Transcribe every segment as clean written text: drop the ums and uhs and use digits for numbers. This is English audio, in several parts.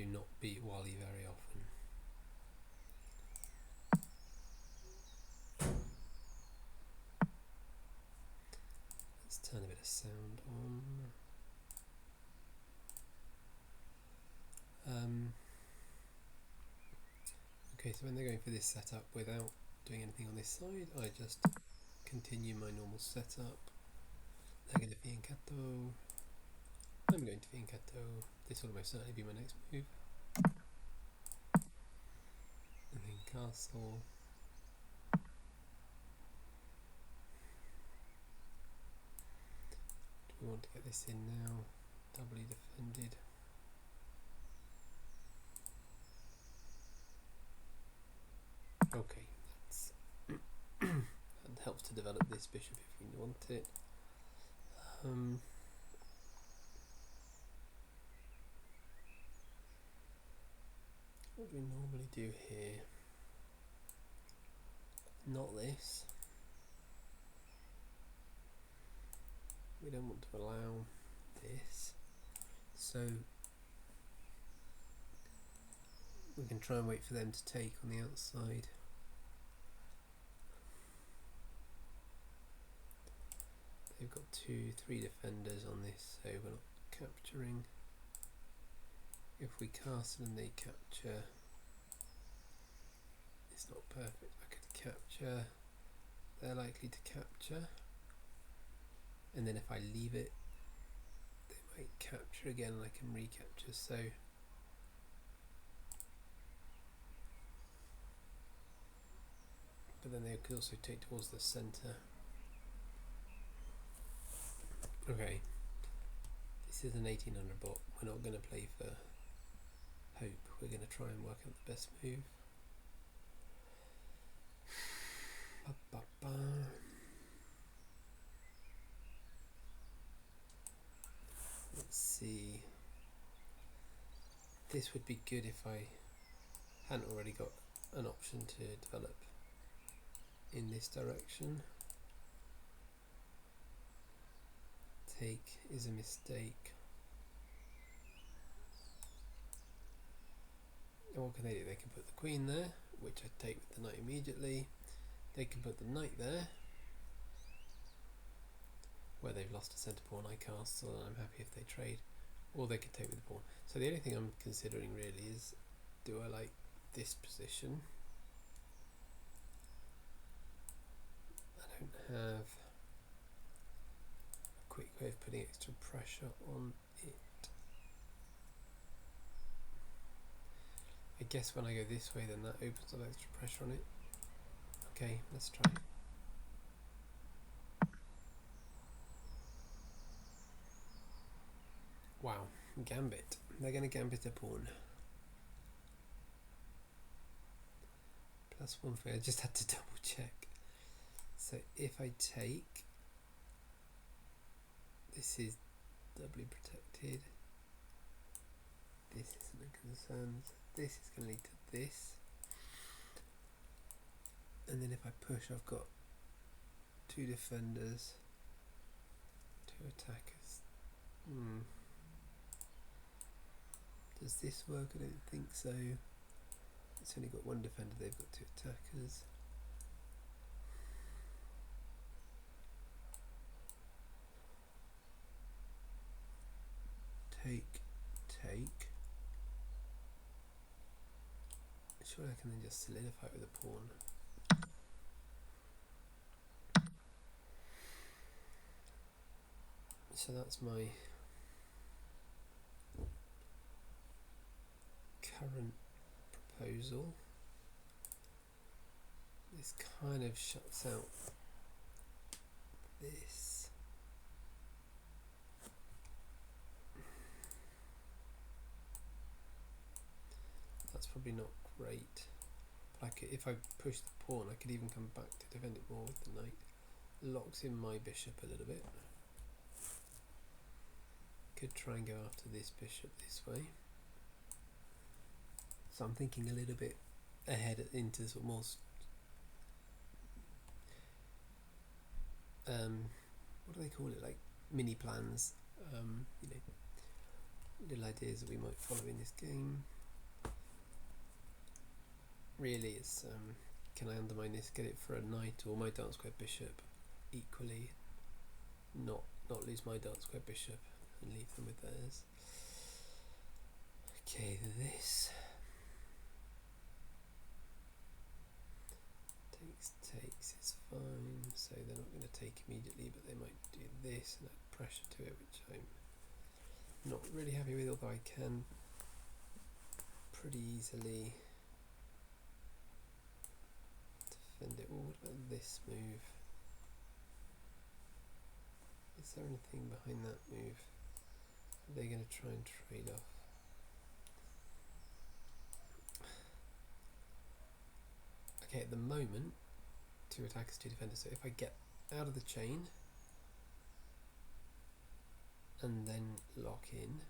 do not beat Wally very often. Let's turn a bit of sound on. Okay, so when they're going for this setup without doing anything on this side, I just continue my normal setup. They're going to fianchetto. I'm going to fianchetto. This will most certainly be my next move. And then castle. Do we want to get this in now? Doubly defended. Okay, that helps to develop this bishop if we want it. What do we normally do here? Not this. We don't want to allow this. So we can try and wait for them to take on the outside. They've got 2-3 defenders on this, so we're not capturing. If we castle and they capture, it's not perfect. I could capture, they're likely to capture, and then if I leave it, they might capture again and I can recapture. So but then they could also take towards the center. Okay, this is an 1800 bot. We're not going to play for hope. We're going to try and work out the best move. Let's see. This would be good if I hadn't already got an option to develop in this direction. Take is a mistake. And what can they do? They can put the queen there, which I take with the knight immediately. They can put the knight there, where they've lost a centre pawn. I castle and I'm happy if they trade, or they could take with the pawn. So the only thing I'm considering really is, do I like this position? I don't have a quick way of putting extra pressure on it. I guess when I go this way, then that opens up extra pressure on it. Okay, let's try. Wow, gambit. They're going to gambit a pawn. +1 for, I just had to double check. So if I take, this is doubly protected. This isn't a concern. This is going to lead to this. And then if I push, I've got 2 defenders, 2 attackers. Does this work? I don't think so. It's only got 1 defender, they've got 2 attackers. Take. Sure, I can then just solidify it with a pawn. So that's my current proposal. This kind of shuts out this. That's probably not great. But if I push the pawn, I could even come back to defend it more with the knight. Locks in my bishop a little bit. Could try and go after this bishop this way. So I'm thinking a little bit ahead into sort of more what do they call it, like mini plans, you know, little ideas that we might follow in this game. Really, it's can I undermine this, get it for a knight or my dark square bishop? Equally, not lose my dark square bishop and leave them with theirs. Okay, this takes is fine, so they're not going to take immediately, but they might do this and add pressure to it, which I'm not really happy with, although I can pretty easily defend it. Well, what about this move? Is there anything behind that move? Are they going to try and trade off? Okay, at the moment, 2 attackers, 2 defenders, so if I get out of the chain and then lock in,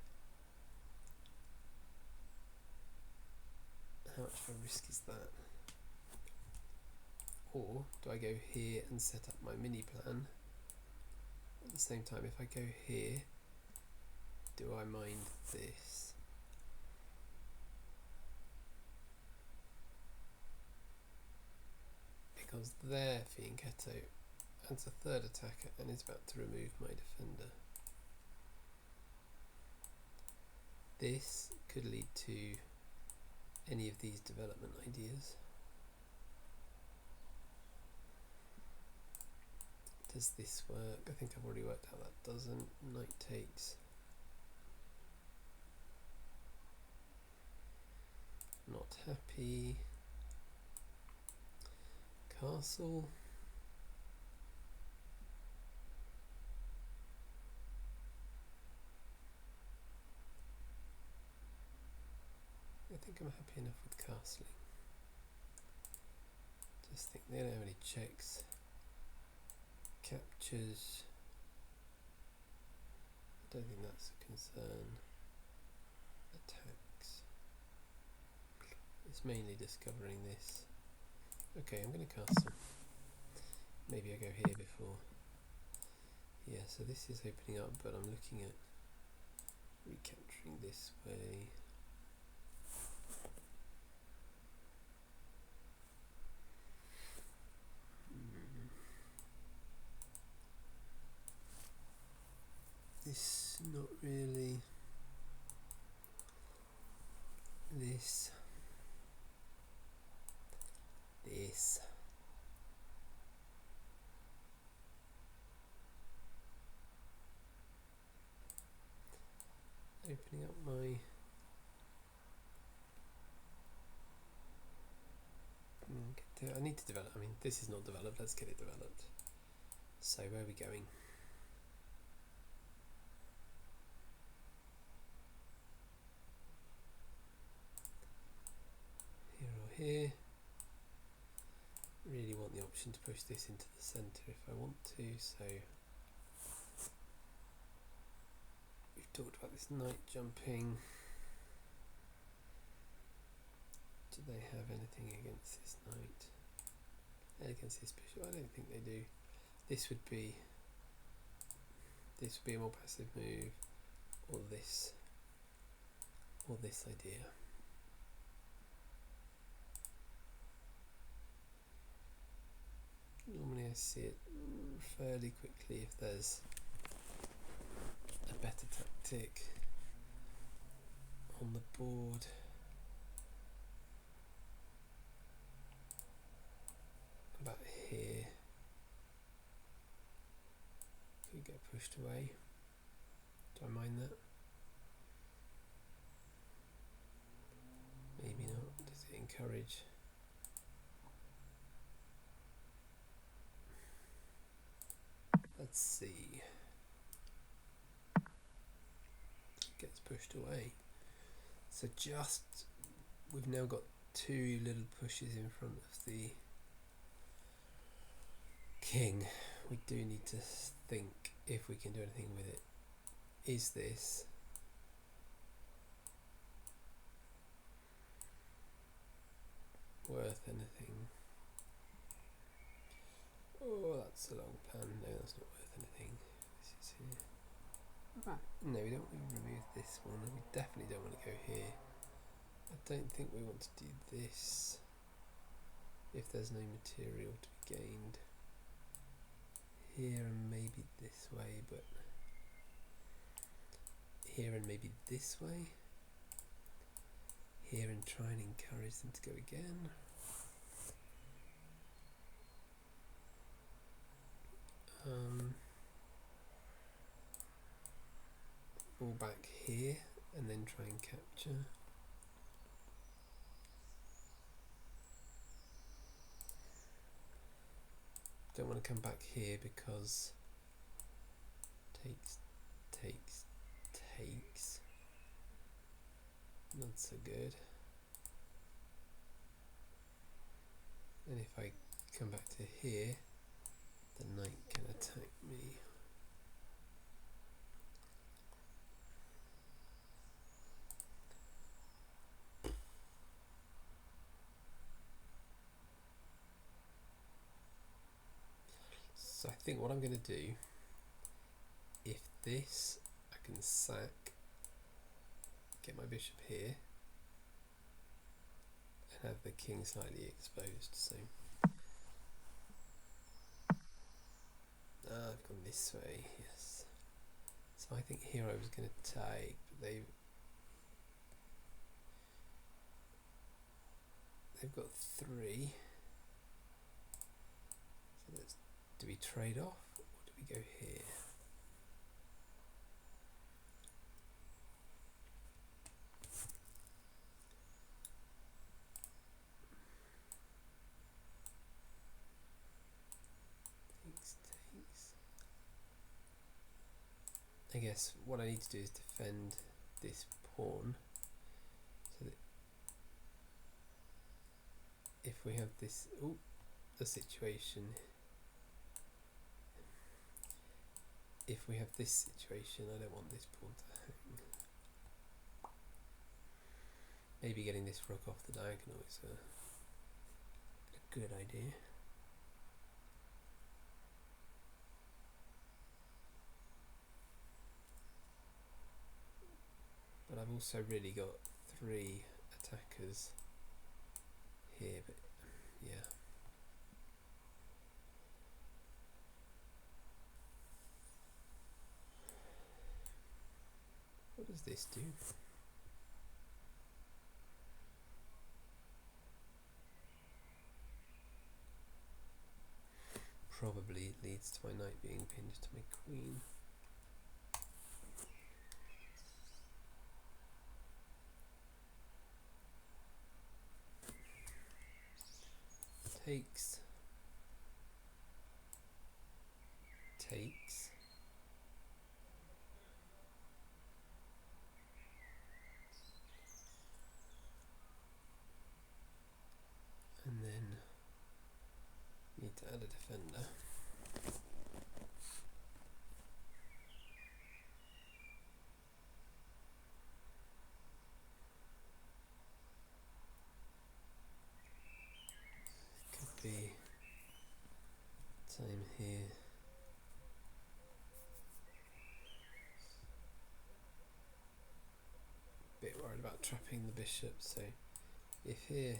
how much of a risk is that? Or do I go here and set up my mini plan? At the same time, if I go here, do I mind this? Because their fianchetto adds a 3rd attacker and is about to remove my defender. This could lead to any of these development ideas. Does this work? I think I've already worked out that doesn't. Knight takes. Not happy. Castle. I think I'm happy enough with castling. Just think they don't have any checks. Captures. I don't think that's a concern. Attacks. It's mainly discovering this. Okay, I'm going to castle. Maybe I go here before. Yeah, so this is opening up, but I'm looking at recapturing this way. This, not really. This. Opening up my I need to develop. I mean, this is not developed. Let's get it developed. So where are we going? Here or here? Really want the option to push this into the centre if I want to. So we've talked about this knight jumping. Do they have anything against this knight? Against this bishop? I don't think they do. This would be a more passive move, or this idea. Normally I see it fairly quickly if there's a better tactic on the board. About here, could get pushed away. Do I mind that? Maybe not. Does it encourage? Let's see. Gets pushed away. So we've now got 2 little pushes in front of the king. We do need to think if we can do anything with it. Is this worth anything? Oh, that's a long pan. No, that's not worth anything. This is here. No, we don't want to remove this one, and we definitely don't want to go here. I don't think we want to do this if there's no material to be gained. Here and maybe this way, but here and maybe this way. Here and try and encourage them to go again. Fall back here and then try and capture. Don't want to come back here because takes. Not so good. And if I come back to here, the knight can attack me. So I think what I'm going to do, if this, I can sack, get my bishop here, and have the king slightly exposed. So I've gone this way, yes. So I think here I was going to take, but they've got 3. So do we trade off or do we go here? Takes. I guess what I need to do is defend this pawn, so that if we have this, the situation, if we have this situation, I don't want this pawn to hang. Maybe getting this rook off the diagonal is a good idea. But I've also really got 3 attackers here, but yeah. What does this do? Probably it leads to my knight being pinned to my queen. Takes. And then need to add a defender. Could be time here. Bit worried about trapping the bishop, so if here,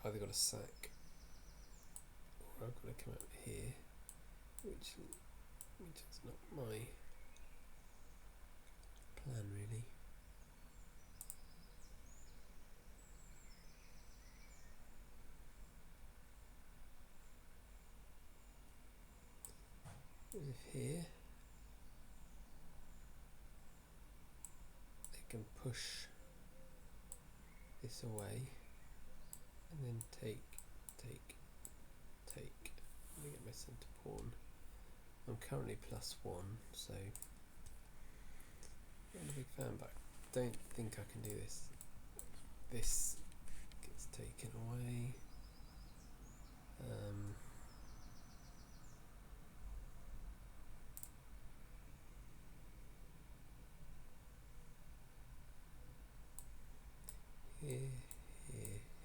I've either got to sack or I've got to come out here, which is not my plan really. What if here they can push this away and then take. Let me get my centre pawn. I'm currently +1, so I'm not a big fan, but I don't think I can do this. This gets taken away.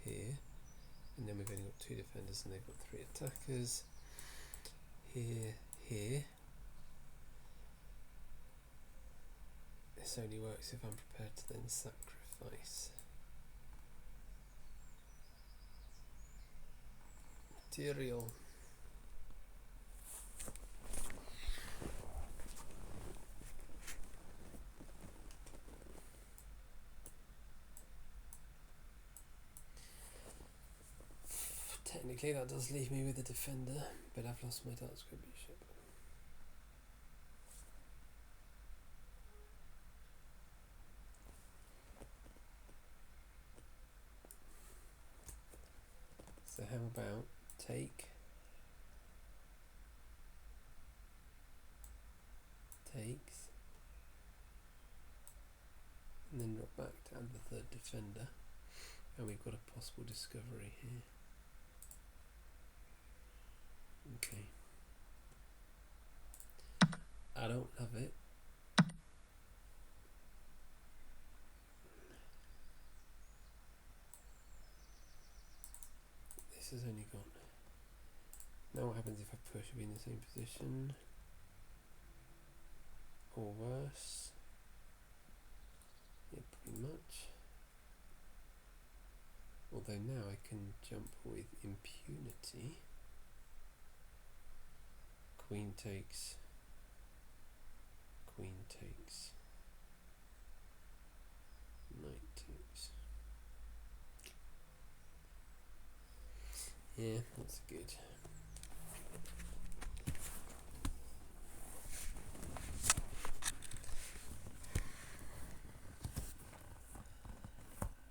Here, and then we've only got 2 defenders and they've got 3 attackers. Here, This only works if I'm prepared to then sacrifice material. Technically that does leave me with a defender, but I've lost my dark square bishop. So how about take, takes, and then drop back to add the third defender, and we've got a possible discovery here. Okay. I don't love it. This has only gone. Now what happens if I push? Are we in the same position? Or worse? Yeah, pretty much. Although now I can jump with impunity. Queen takes. Queen takes. Knight takes. Yeah, that's good.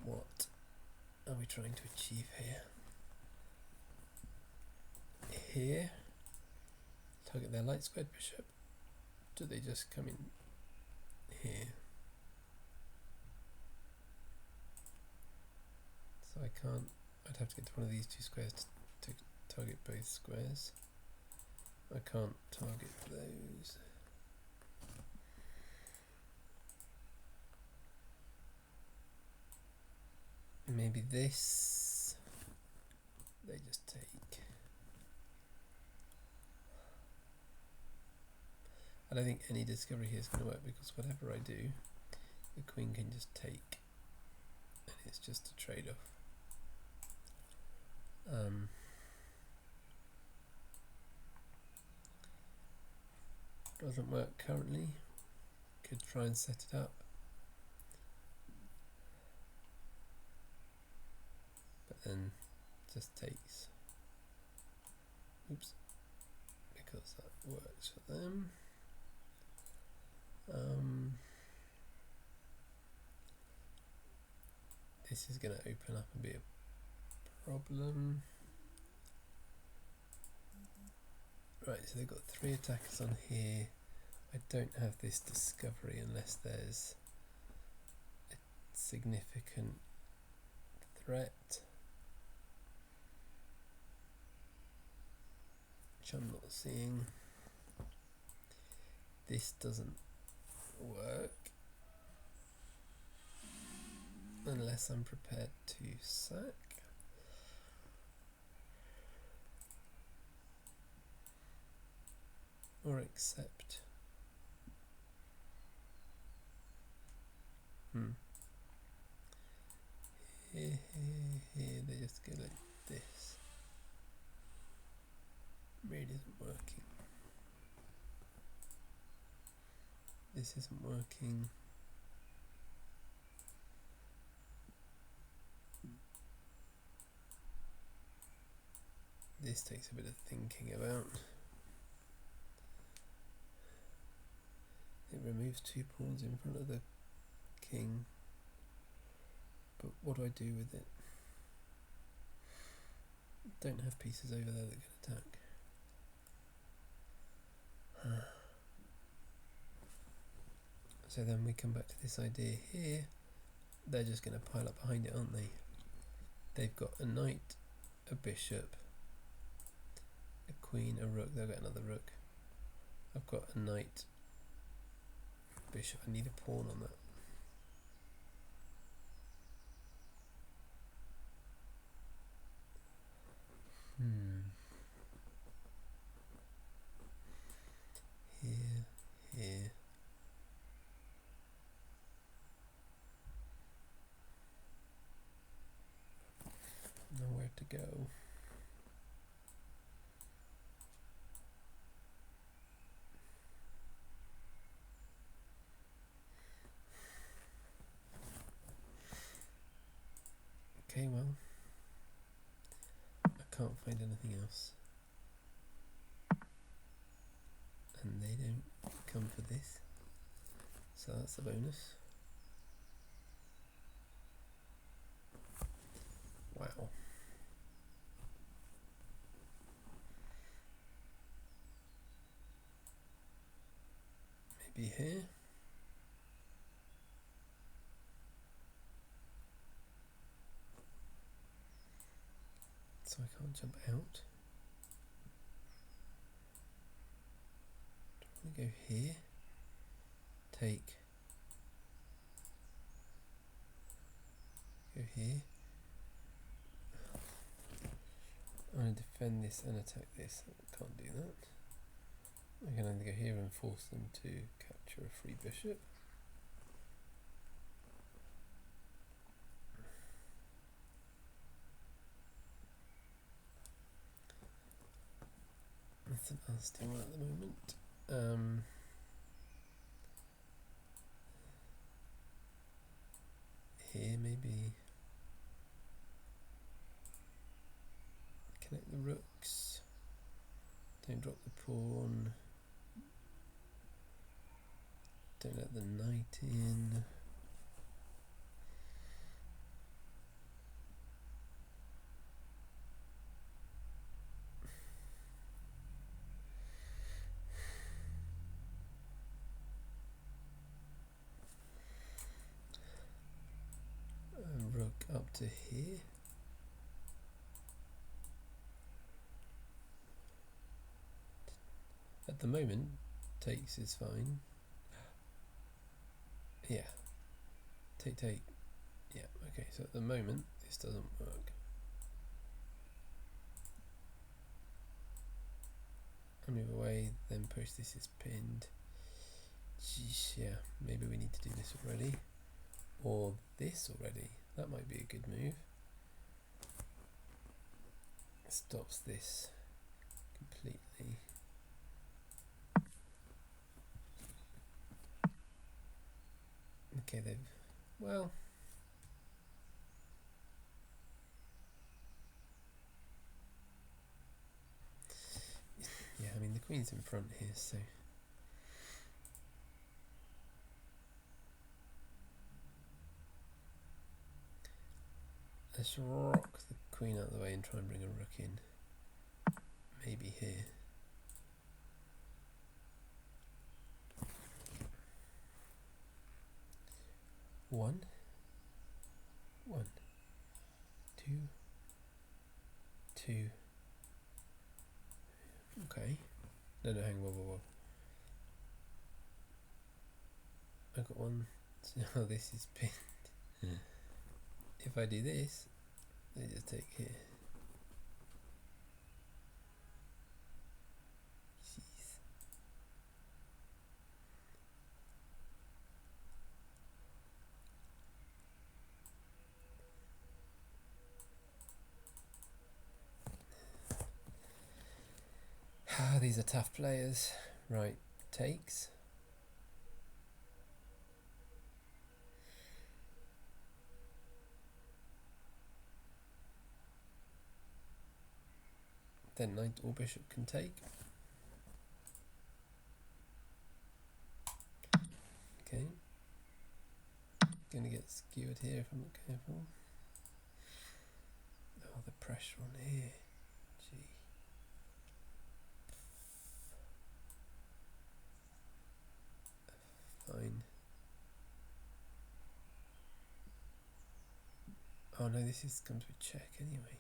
What are we trying to achieve here? Here, target their light squared bishop. Do they just come in here? So I can't, I'd have to get to one of these two squares to target both squares. I can't target those. Maybe this, they just take. I don't think any discovery here is going to work because whatever I do, the queen can just take, and it's just a trade-off. Doesn't work currently. Could try and set it up, but then just takes. Oops, because that works for them. This is going to open up and be a problem. Right, so they've got 3 attackers on here. I don't have this discovery unless there's a significant threat, which I'm not seeing. This doesn't work unless I'm prepared to sack. Or accept. Here, they just go like this. Really isn't working. This isn't working. This takes a bit of thinking about. It removes 2 pawns in front of the king. But what do I do with it? Don't have pieces over there that can attack. So then we come back to this idea here. They're just going to pile up behind it, aren't they? They've got a knight, a bishop, a queen, a rook. They'll get another rook. I've got a knight, bishop. I need a pawn on that. Here, here. can't find anything else. And they don't come for this. So that's a bonus. Wow. Maybe here. So I can't jump out. Do I want to go here? Take. Go here. I'm going to defend this and attack this. I can't do that. I can only go here and force them to capture a free bishop. That's an nasty one at the moment. Here maybe connect the rooks. Don't drop the pawn. Don't let the knight in. Rook up to here. At the moment, takes is fine. Yeah. Take. Yeah, okay, so at the moment, this doesn't work. I move away, then push, this is pinned. Jeez, yeah, maybe we need to do this already. Or this already. That might be a good move. Stops this completely. Okay, they've... well... yeah, I mean, the queen's in front here, so... let's rock the queen out of the way and try and bring a rook in. Maybe here. One. Two. Okay. No, hang on, whoa. I got one. Oh, this is pinned. If I do this, they just take here. Jeez. These are tough players. Right, takes. Then knight or bishop can take. Okay. Gonna get skewered here if I'm not careful. Oh, the pressure on here. Gee. Fine. Oh no, this is comes with check anyway.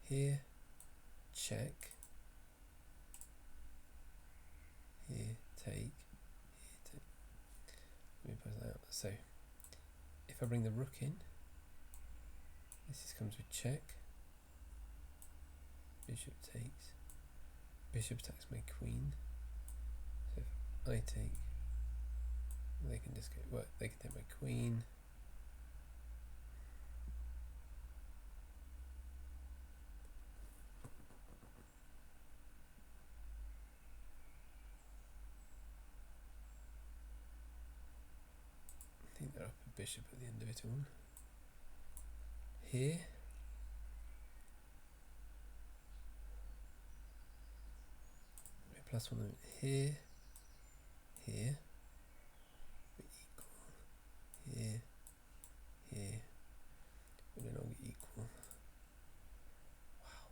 Here, check. Here, take. Here, take. Let me put that out. So, if I bring the rook in, this comes with check. Bishop takes. Bishop attacks my queen. So if I take, they can just go. Well, they can take my queen. I think they're up a bishop at the end of it all. Here, plus one here, here, but equal, here, here, but they're not equal. Wow.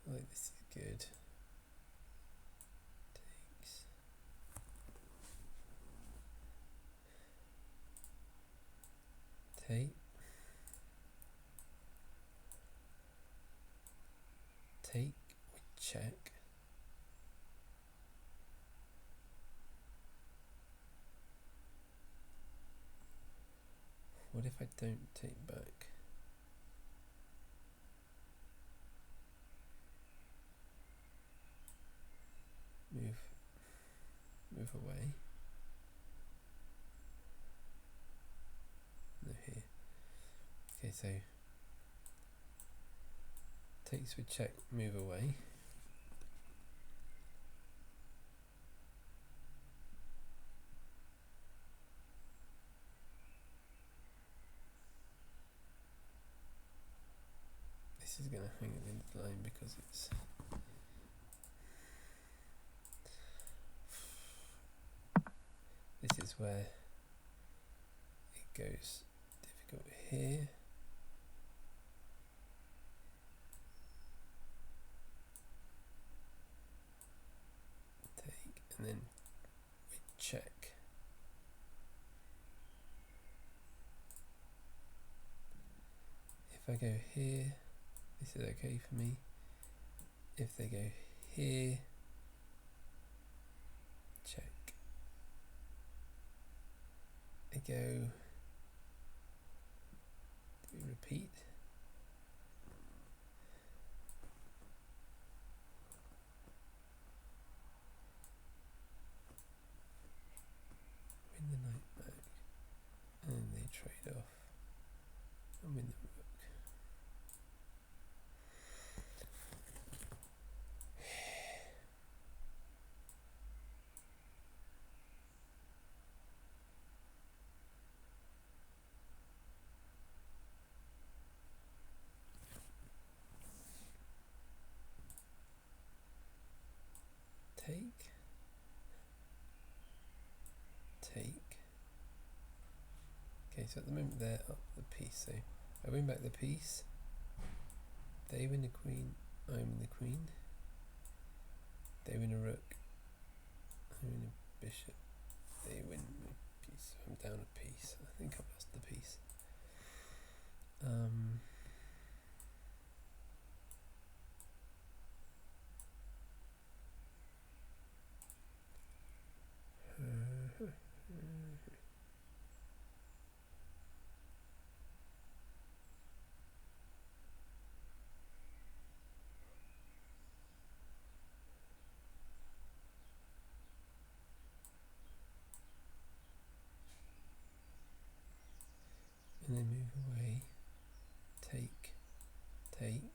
I think this is good. Take, we check. What if I don't take back? Move away. No, here. Okay, so takes with check, move away. This is going to hang it in the line because it's this is where it goes difficult here. Take, and then we check. If I go here, this is okay for me. If they go here, check. I go, do we repeat? Win the knight back, and then they trade off and win the rook. Take. Okay, so at the moment they're up the piece, so I win back the piece, they win the queen, I win the queen, they win a rook, I win a bishop, they win a piece, so I'm down a piece, I think I've lost the piece. And then move away, take, we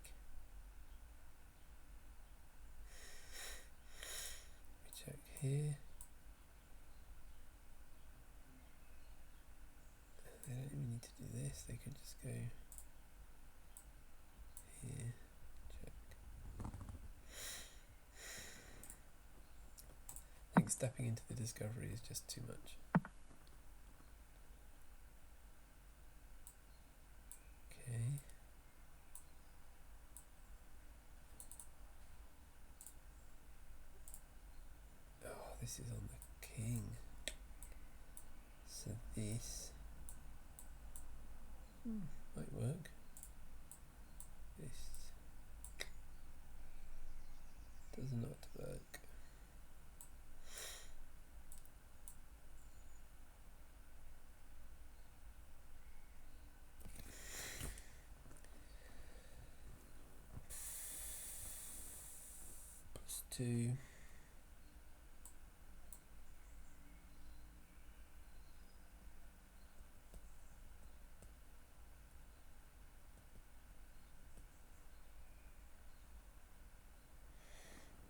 check here, they don't even need to do this, they could just go here, check. I think stepping into the discovery is just too much. Okay. Oh, this is on the king. So this might work. This does not work. +2.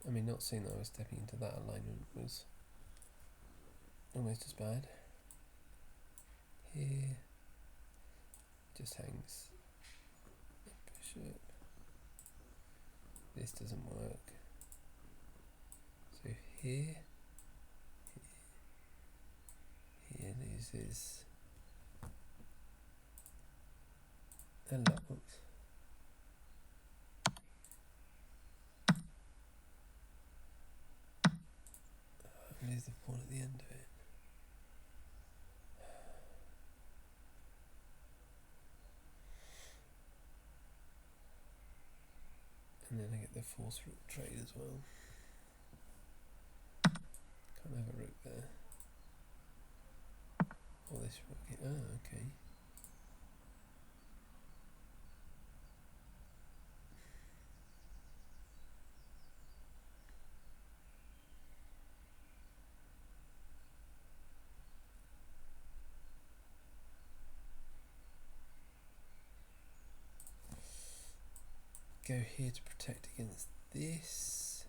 I mean, not seeing that I was stepping into that alignment was almost as bad. Here, just hangs the bishop. this doesn't work. So here loses a lot. Lose the pawn at the end of it. And then I get the force rook trade as well. Can't have a rook there. Or this rook here. Oh, okay. Go here to protect against this,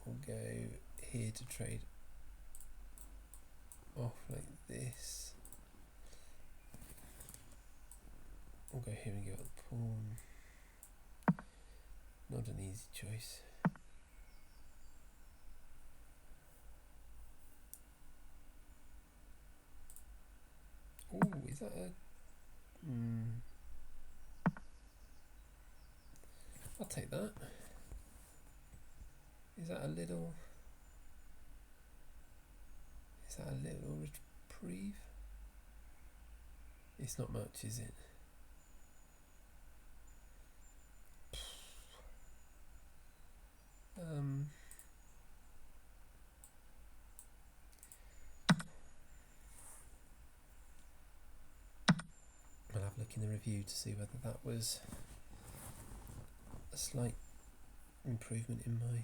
or go here to trade off like this, or go here and give up the pawn. Not an easy choice. Oh, is that a... I'll take that. Is that a little reprieve? It's not much, is it? I'll have a look in the review to see whether that was a slight improvement in my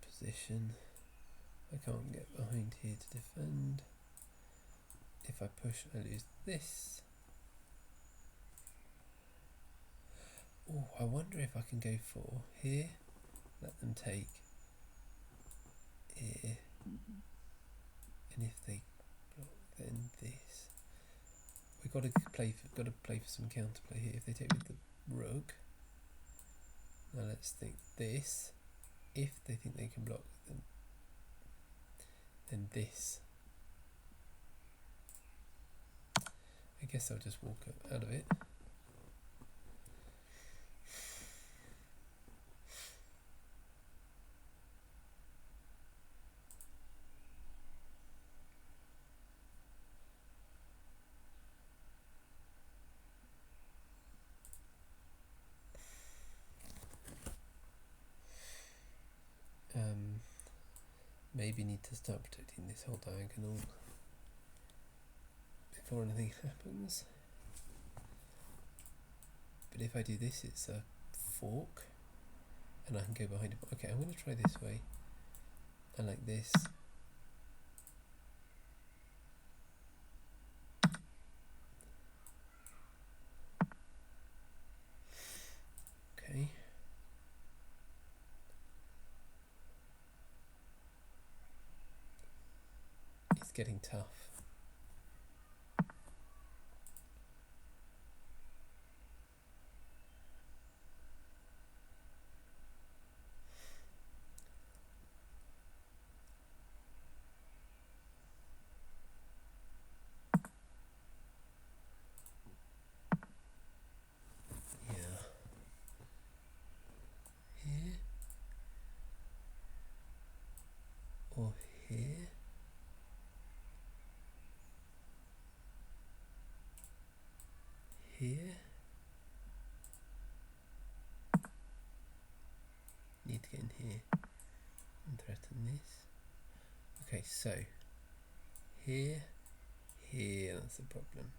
position. I can't get behind here to defend. If I push, I lose this. Oh, I wonder if I can go for here, let them take here, and if they block, then this. We've got to play for some counterplay here. If they take with the rook, now let's think this. If they think they can block, then this. I guess I'll just walk out of it. Maybe need to start protecting this whole diagonal before anything happens. But if I do this, it's a fork, and I can go behind it. Okay, I'm going to try this way. I like this. Okay. It's getting tough. Or here. Here. Need to get in here and threaten this. Okay, so here, here, that's the problem.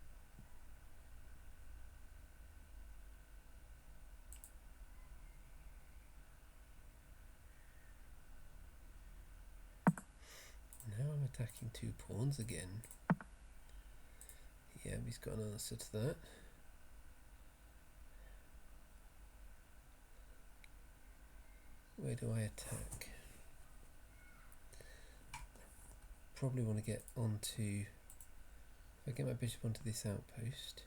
Now I'm attacking two pawns again. Yeah, he's got an answer to that. Where do I attack? Probably want to get onto... If I get my bishop onto this outpost,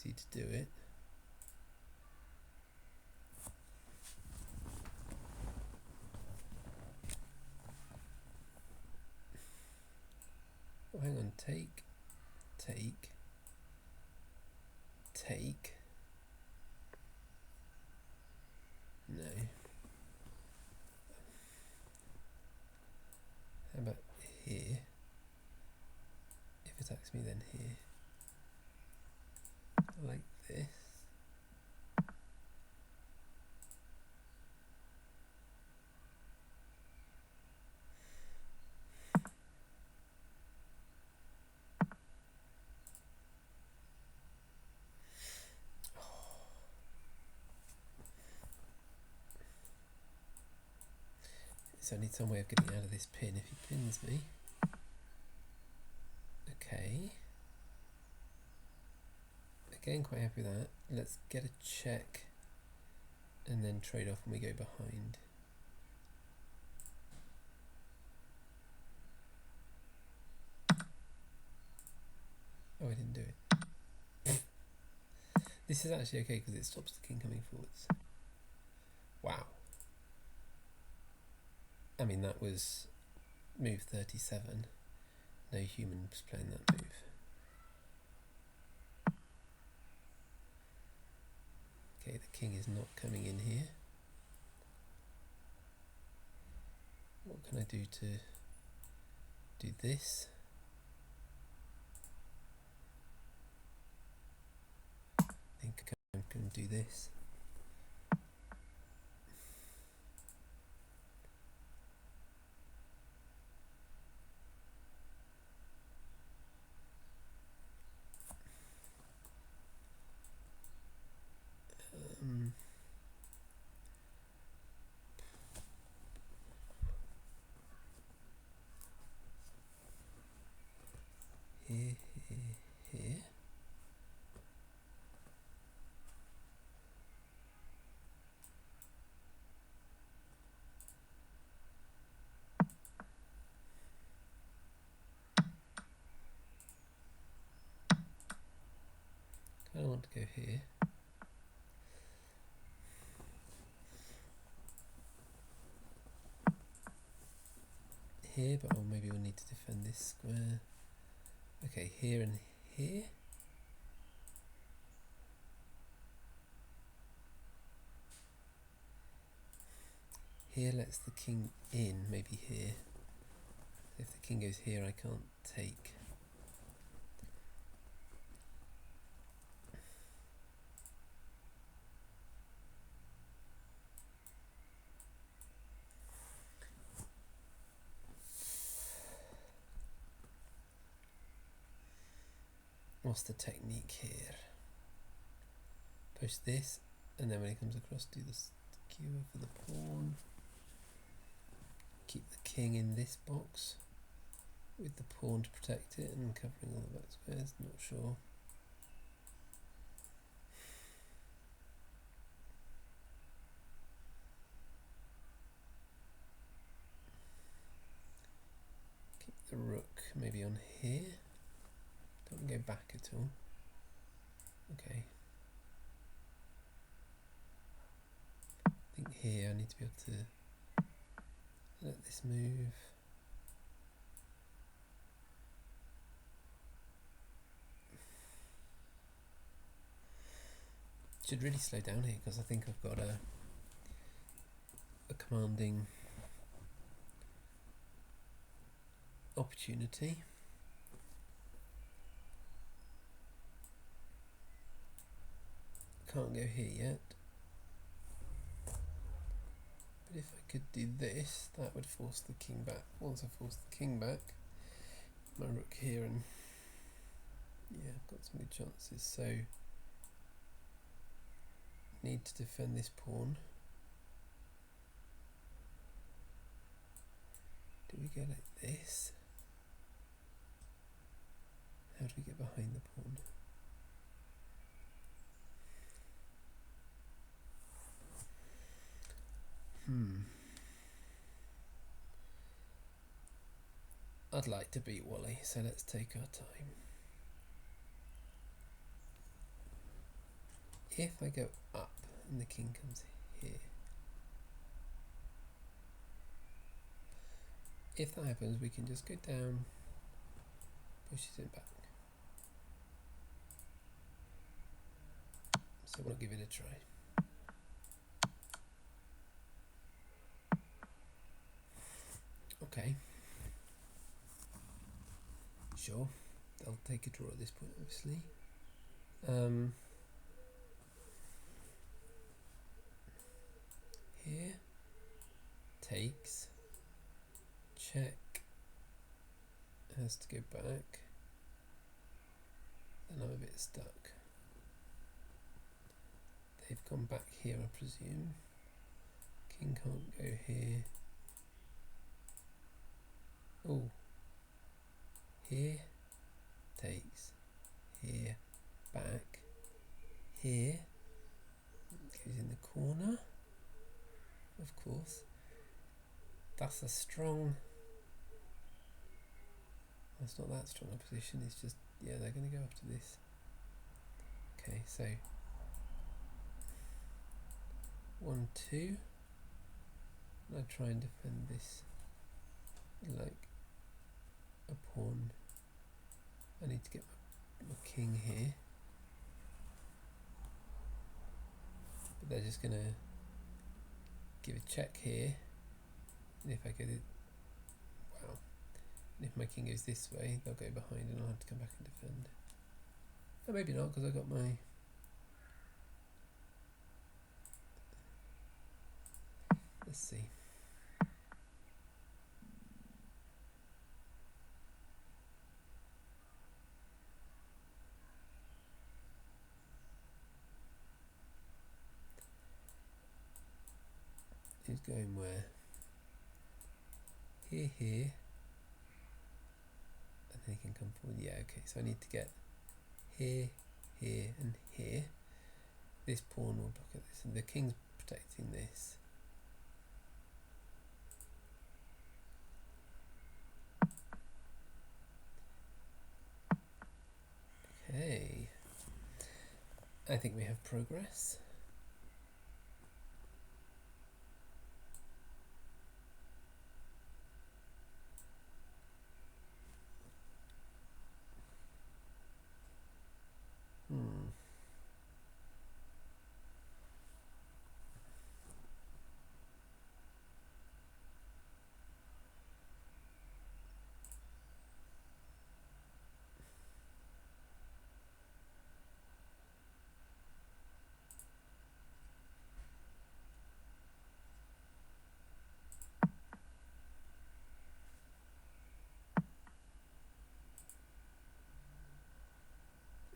easy to do it. Oh, hang on, take, no. How about here? If it attacks me, then here. Like this. It's only some way of getting out of this pin if he pins me. Okay. Again, quite happy with that. Let's get a check and then trade off when we go behind. Oh, I didn't do it. This is actually okay because it stops the king coming forwards. Wow. I mean, that was move 37. No human was playing that move. Okay, the king is not coming in here. What can I do to do this? I think I'm going to do this. Here. I don't want to go here. Here, but maybe we'll need to defend this square. Okay, here and here. Here lets the king in, maybe here. If the king goes here, I can't take. What's the technique here? Push this, and then when he comes across, do the skewer for the pawn. Keep the king in this box with the pawn to protect it and covering all the back squares, not sure. Keep the rook maybe on here. Don't go back at all. Okay. I think here I need to be able to let this move. Should really slow down here because I think I've got a commanding opportunity. Can't go here yet. But if I could do this, that would force the king back. Once I force the king back, my rook here, and yeah, I've got some good chances. So need to defend this pawn. Do we go like this? How do we get behind the pawn? I'd like to beat Wally, so let's take our time. if I go up and the king comes here, if that happens, we can just go down, pushes it back. So we'll give it a try. Okay. Sure. They'll take a draw at this point, obviously. Here. Takes. Check. Has to go back. Then I'm a bit stuck. They've gone back here, I presume. King can't go here. Oh. Here. Takes. Here. Back. Here. Goes in the corner. Of course. That's a strong... That's not that strong a position, it's just... Yeah, they're going to go after this. Okay, so... 1, 2. And I try and defend this like a pawn. I need to get my king here. But they're just going to give a check here. And if I go... Wow. And if my king goes this way, they'll go behind and I'll have to come back and defend. Or maybe not, because I got my... Let's see. Who's going where? Here, here. And then he can come forward. Yeah, okay, so I need to get here, here, and here. This pawn will block at this, and the king's protecting this. Okay. I think we have progress.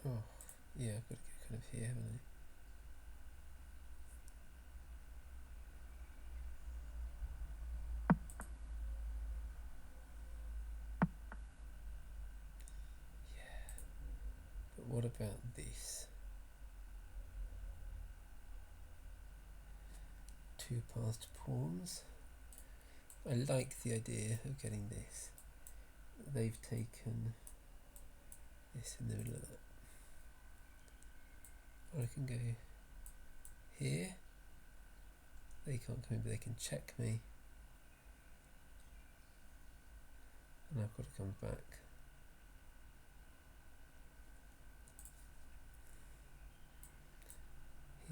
Oh, yeah, I've got to get kind of here, haven't I? But what about this? 2 passed pawns. I like the idea of getting this. They've taken this in the middle of that. Or I can go here. They can't come in, but they can check me. And I've got to come back.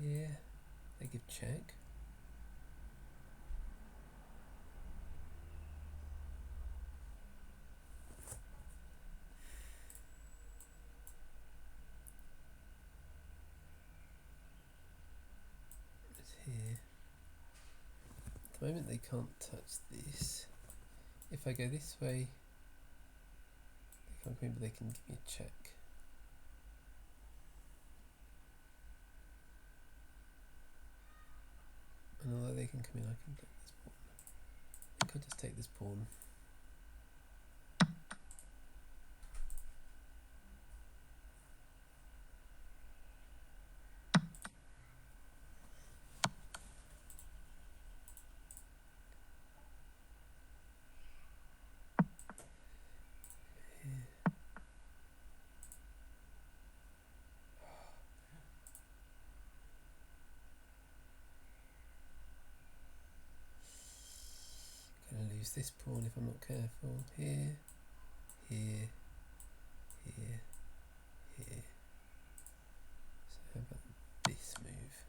Here, they give check. It's here. At the moment they can't touch this. If I go this way, they can't come in, but they can give me a check. And although they can come in, I can take this pawn. I think I'll just take this pawn. lose this pawn if I'm not careful. Here, here, here, here. So how about this move?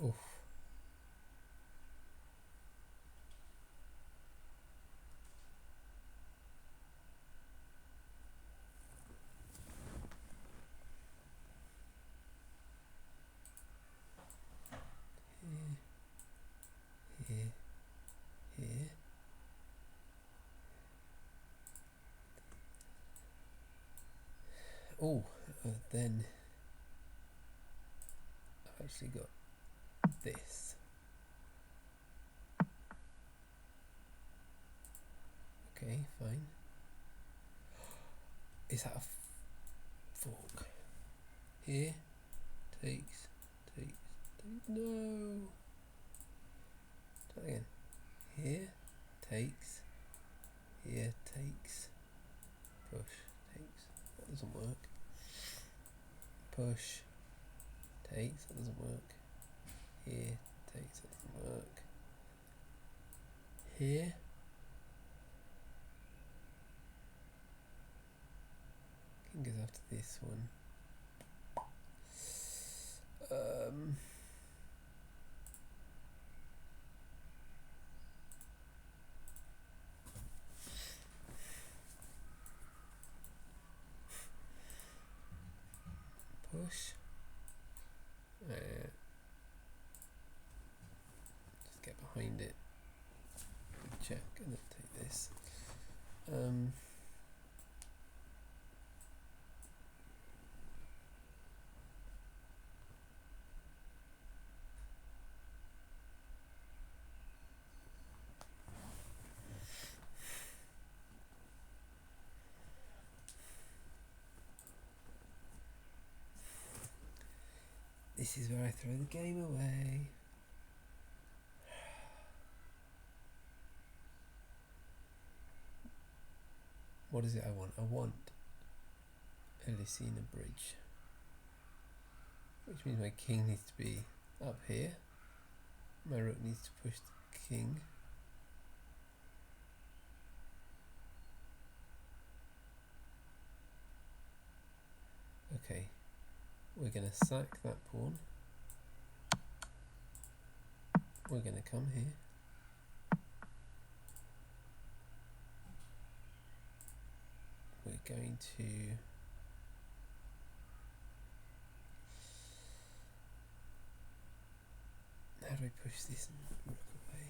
Oof. Here, here. Oh, then I've actually got this. Okay, fine. Is that a fork? Here, takes, no. Try again. Here, takes, here, takes, push, takes. That doesn't work. Push, takes, that doesn't work. Here, takes, that doesn't work. Here. King goes after this one. Push. Just get behind it. Check and then take this. This is where I throw the game away. What is it I want? I want a Lucena bridge. Which means my king needs to be up here. My rook needs to push the king. Okay, we're going to sack that pawn. We're going to come here. We're going to how do I push this rook away?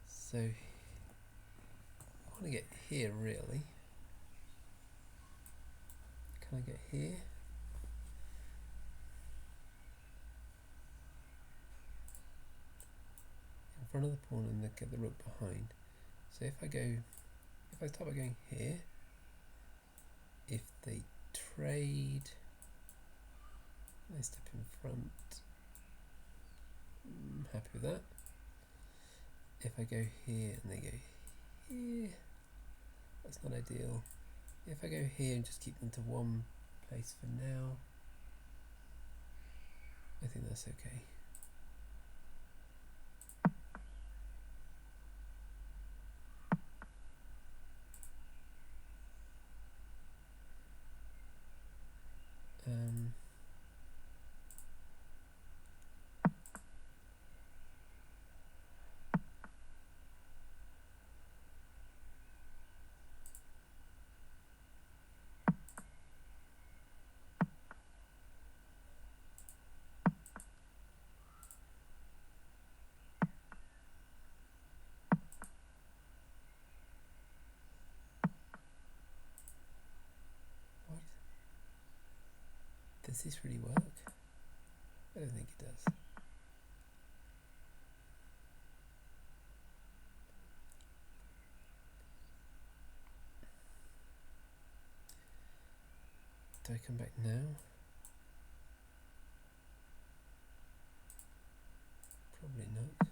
So I want to get here really. Can I get here? In front of the pawn and then get the rook behind. So if I start by going here, if they trade, they step in front, I'm happy with that. If I go here and they go here, that's not ideal. If I go here and just keep them to one place for now, I think that's okay. Does this really work? I don't think it does. Do I come back now? Probably not.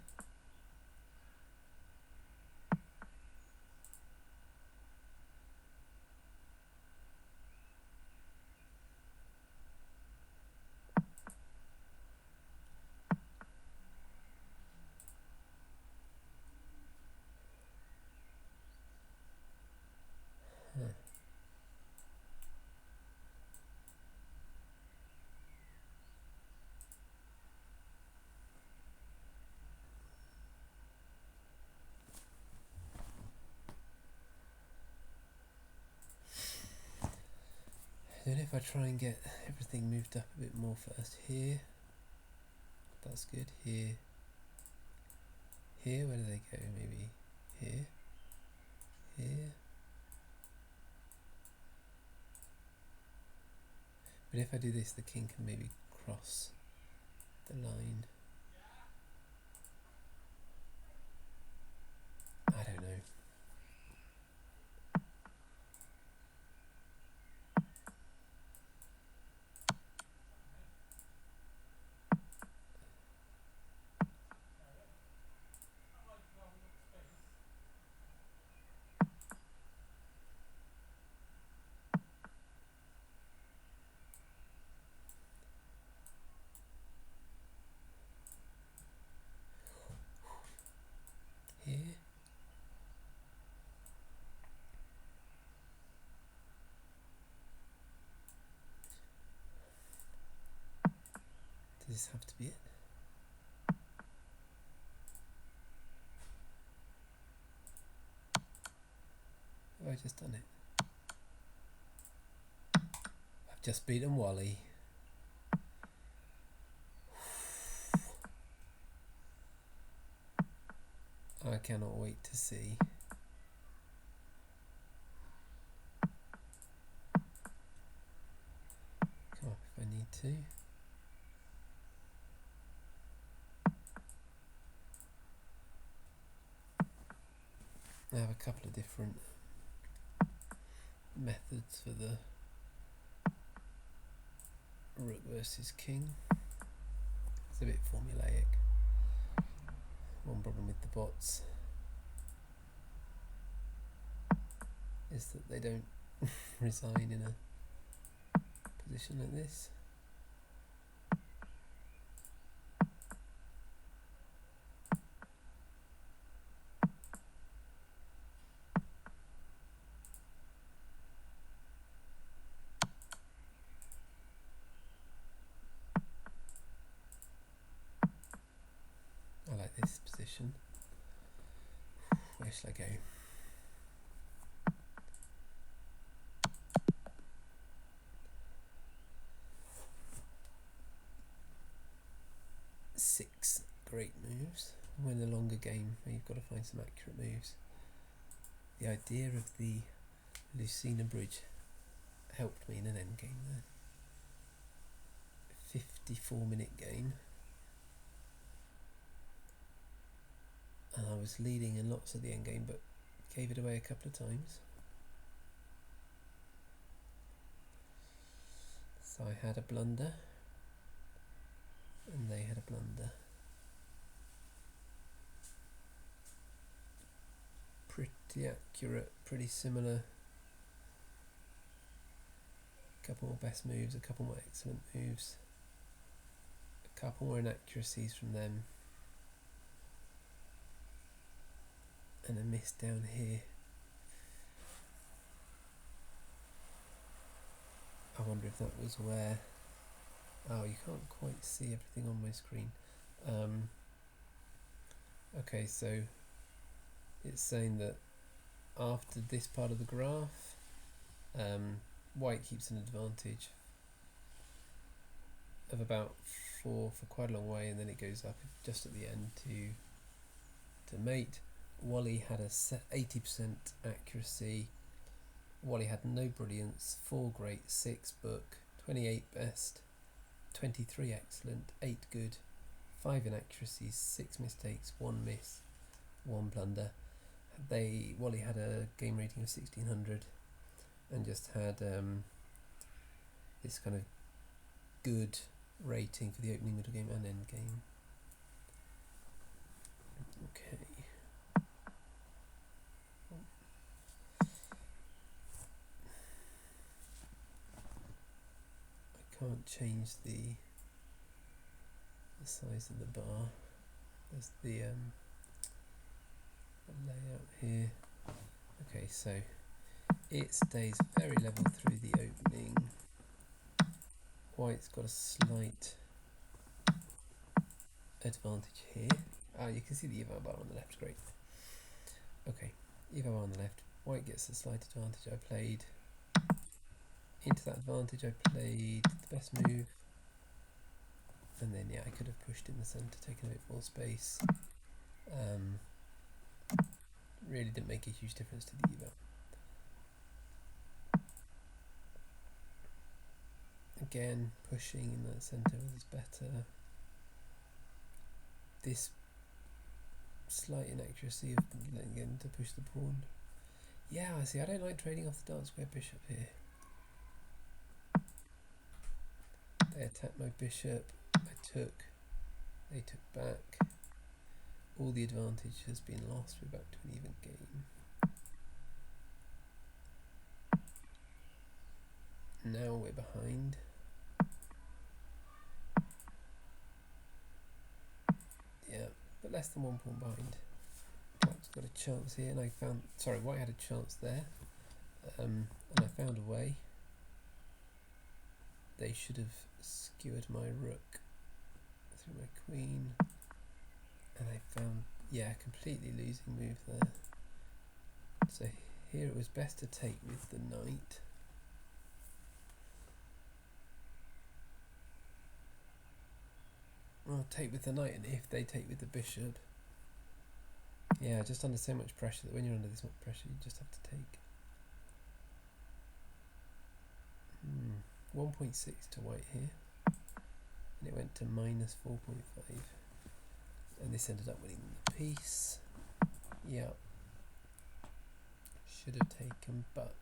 Then if I try and get everything moved up a bit more first, here, that's good, here, where do they go? Maybe here, here. But if I do this, the king can maybe cross the line. I don't know. Here. Does this have to be it? Have I just done it? I've just beaten Wally. I cannot wait to see. Come up if I need to. I have a couple of different methods for the rook versus king. It's a bit formulaic. One problem with the bots is that they don't resign in a position like this. I like this position. Where shall I go? Six great moves. When a longer game where you've got to find some accurate moves. The idea of the Lucena bridge helped me in an endgame there. 54-minute game. And I was leading in lots of the endgame, but gave it away a couple of times. So I had a blunder, and they had a blunder. Pretty accurate, pretty similar. A couple more best moves, a couple more excellent moves, a couple more inaccuracies from them, and a miss down here. I wonder if that was where... Oh, you can't quite see everything on my screen. Okay, so it's saying that after this part of the graph, white keeps an advantage of about 4 for quite a long way, and then it goes up just at the end to mate. Wally had a 80% accuracy. Wally had no brilliance, 4 great, 6 book, 28 best, 23 excellent, 8 good, 5 inaccuracies, 6 mistakes, 1 miss, 1 blunder. Wally had a game rating of 1600 and just had this kind of good rating for the opening, middle game and end game. Okay. I can't change the size of the bar. There's the layout here. Okay, so it stays very level through the opening. White's got a slight advantage here. You can see the eval bar on the left, great. Okay, eval bar on the left. White gets a slight advantage. I played into that advantage I played the best move, and then yeah, I could have pushed in the centre, taken a bit more space. Really didn't make a huge difference to the eval. Again, pushing in that centre was better. This slight inaccuracy of letting him to push the pawn. Yeah, I see. I don't like trading off the dark square bishop here. They attacked my bishop. They took back. All the advantage has been lost. We're back to an even game. Now we're behind. Yeah, but less than 1 pawn behind. Black's got a chance here, and I found. Sorry, White had a chance there, and I found a way. They should have skewered my rook through my queen, and I found, yeah, completely losing move there. So here it was best to take with the knight. I'll take with the knight, and if they take with the bishop, yeah, just under so much pressure that when you're under this much pressure, you just have to take. 1.6 to White here, and it went to minus 4.5, and this ended up winning the piece. Yeah, should have taken, but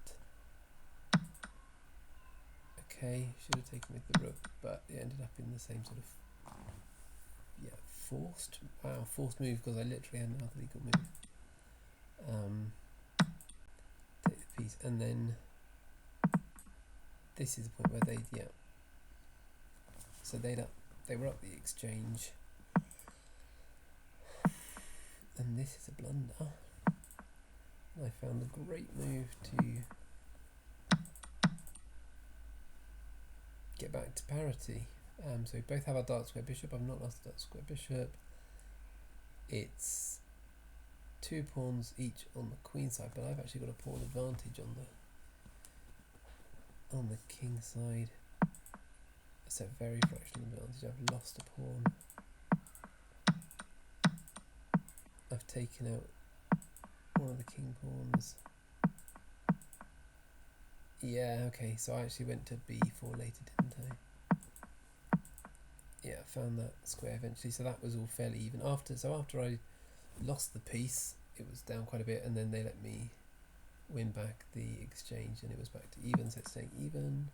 okay, should have taken with the rook, but it ended up in the same sort of, yeah, forced move, because I literally had another legal move. Take the piece, and then this is the point where they, yeah, so they were up the exchange, and this is a blunder. I found a great move to get back to parity. So we both have our dark square bishop. I've not lost the dark square bishop. It's 2 pawns each on the queen side, but I've actually got a pawn advantage on the king side. That's a very fractional advantage. I've lost a pawn. I've taken out one of the king pawns. Yeah, okay, so I actually went to b4 later, didn't I? Yeah, found that square eventually, so that was all fairly even. After I lost the piece, it was down quite a bit, and then they let me win back the exchange, and it was back to even, so it's staying even.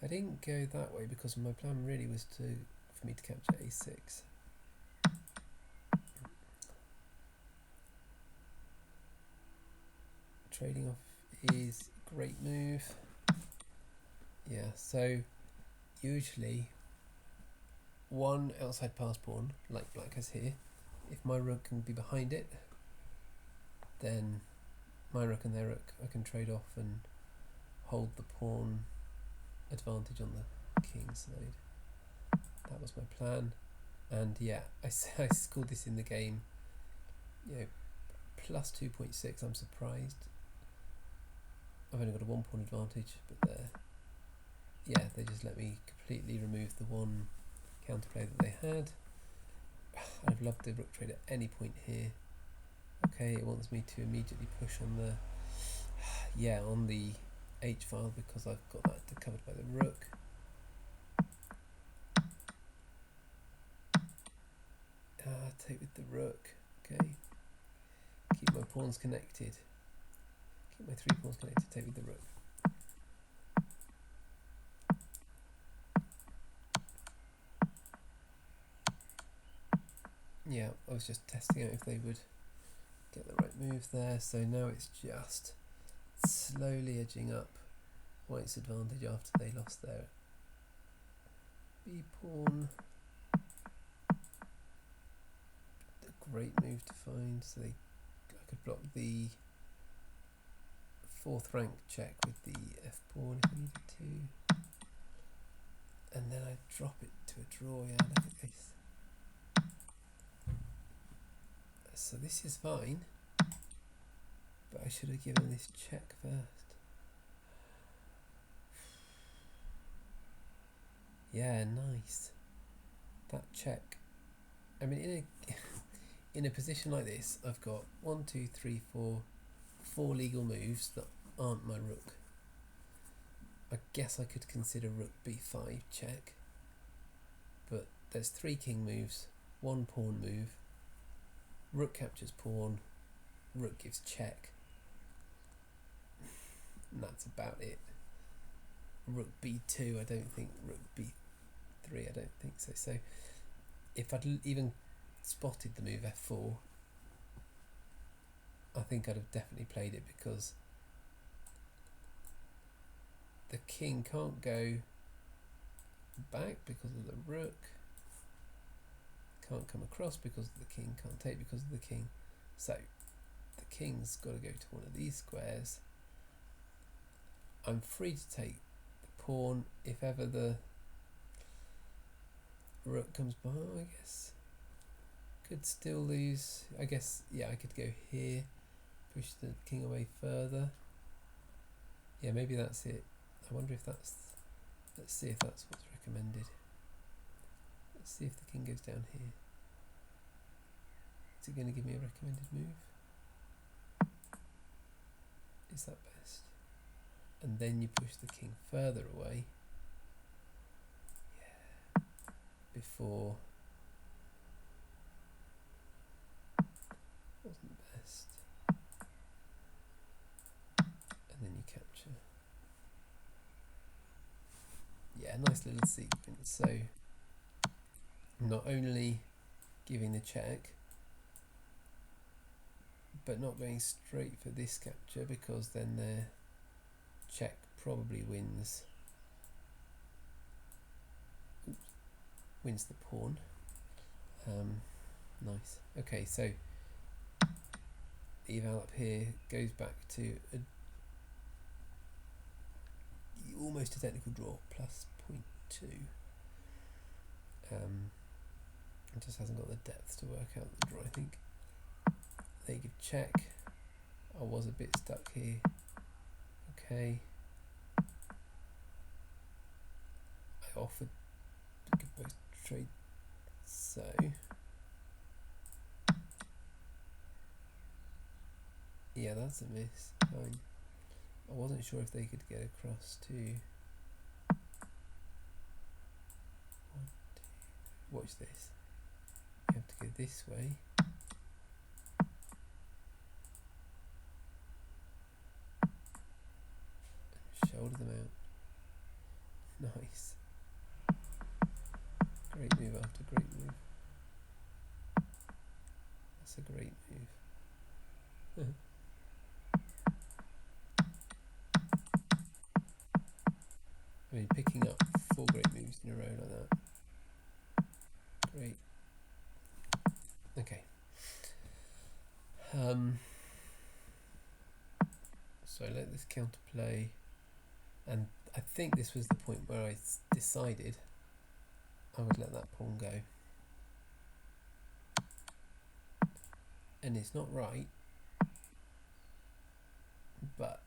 I didn't go that way because my plan really was for me to capture a6. Trading off is a great move. Yeah, so usually one outside pass pawn, like black has here, if my rook can be behind it, then my rook and their rook I can trade off and hold the pawn advantage on the king side. That was my plan, and yeah, I scored this in the game, you know, plus 2.6. I'm surprised. I've only got a 1 pawn advantage, but yeah, they just let me completely remove the one counterplay that they had. I'd have loved the rook trade at any point here. Okay, it wants me to immediately push on the H file because I've got that covered by the rook. Take with the rook. Okay, keep my pawns connected. Keep my 3 pawns connected. Take with the rook. Yeah, I was just testing out if they would get the right move there. So now it's just slowly edging up White's advantage after they lost their B pawn. A great move to find, so I could block the 4th rank check with the F pawn if I needed to, and then I drop it to a draw. Yeah, look at this. So this is fine. But I should have given this check first. Yeah, nice. That check. I mean, in a position like this, I've got 1, 2, 3, 4 legal moves that aren't my rook. I guess I could consider rook b5 check, but there's 3 king moves, 1 pawn move, rook captures pawn, rook gives check, and that's about it. Rook b2, I don't think. Rook b3, I don't think so. So if I'd even spotted the move f4, I think I'd have definitely played it, because the king can't go back because of the rook, can't come across because of the king, can't take because of the king. So the king's got to go to one of these squares. I'm free to take the pawn if ever the rook comes by, I guess. Could still lose, I guess. Yeah, I could go here, push the king away further. Yeah, maybe that's it. I wonder if that's, let's see if that's what's recommended. Let's see if the king goes down here. Is it going to give me a recommended move? Is that best? And then you push the king further away. Yeah. Before. Wasn't best. And then you capture. Yeah, nice little sequence. So not only giving the check, but not going straight for this capture, because then their check probably wins the pawn. Nice. Okay, so eval up here goes back to almost a technical draw, plus 0.2. It just hasn't got the depth to work out the draw, I think. They give check. I was a bit stuck here. Okay. I offered to give both trade, so yeah, that's a miss. Fine. I wasn't sure if they could get across to. Watch this. You have to go this way. Shoulder them out. Nice. Great move after great move. That's a great move. I mean, picking up 4 great moves in a row like that. Great. Okay. So I let this counterplay, and I think this was the point where I decided I would let that pawn go. And it's not right, but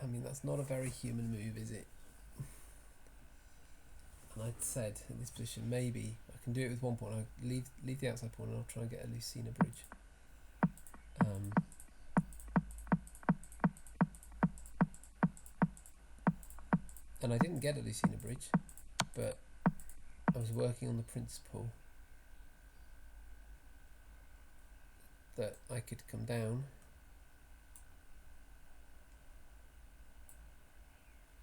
I mean, that's not a very human move, is it? And I'd said in this position, maybe I can do it with 1 pawn. I'll leave the outside pawn and I'll try and get a Lucena bridge. And I didn't get a Lucena bridge, but I was working on the principle that I could come down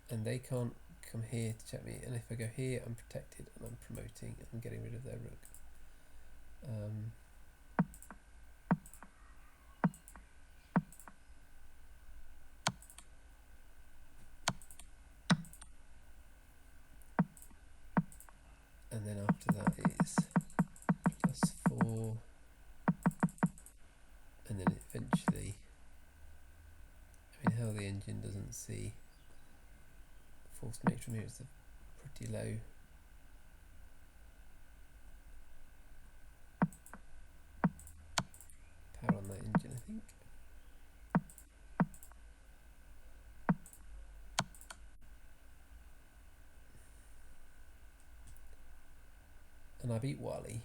and they can't come here to check me, and if I go here I'm protected and I'm promoting and I'm getting rid of their rook. And then after that is +4, and then eventually, I mean, how the engine doesn't see forced mate from here is pretty low. Power and I beat Wally.